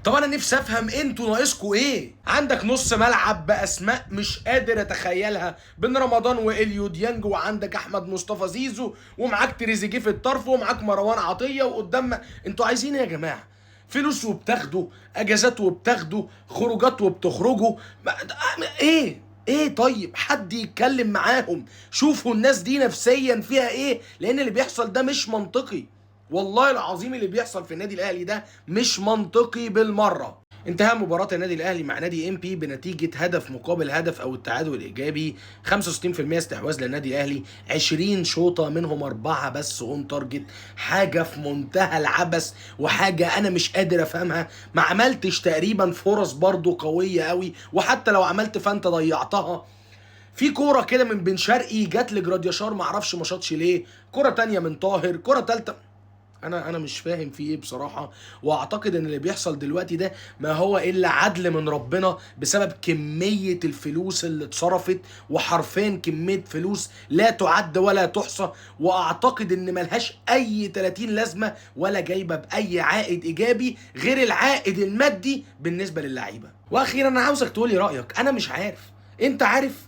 طب انا نفسي افهم انتوا ناقصكوا ايه؟ عندك نص ملعب باسماء مش قادر اتخيلها بين رمضان واليو ديانج، وعندك احمد مصطفى زيزو، ومعاك تريزيجيه في الطرف، ومعاك مروان عطيه، وقدام انتوا عايزين ايه يا جماعه؟ فلوس وبتاخدوا، اجازات وبتاخدوا، خروجات وبتخرجوا، ايه طيب حد يتكلم معاهم، شوفوا الناس دي نفسيا فيها ايه، لان اللي بيحصل ده مش منطقي. والله العظيم اللي بيحصل في النادي الاهلي ده مش منطقي بالمره. انتهى مباراة النادي الاهلي مع نادي ام بي بنتيجة هدف مقابل هدف او التعادل الايجابي. 65% استحواذ للنادي الاهلي، 20 شوطة منهم 4 بس اون تارجت. حاجة في منتهى العبث، وحاجة انا مش قادر افهمها. ما عملتش تقريبا فرص برضو قوية قوي، وحتى لو عملت فانت ضيعتها. في كوره كده من بن شرقي جات لجرادياشار، معرفش ما شاطش ليه. كوره تانية من طاهر، كوره تالتة. انا مش فاهم في ايه بصراحه. واعتقد ان اللي بيحصل دلوقتي ده ما هو الا عدل من ربنا، بسبب كميه الفلوس اللي اتصرفت، وحرفيا كميه فلوس لا تعد ولا تحصى. واعتقد ان ملهاش اي 30 لازمه، ولا جايبه باي عائد ايجابي غير العائد المادي بالنسبه للعيبه. واخيرا انا عاوزك تقولي رايك، انا مش عارف، انت عارف؟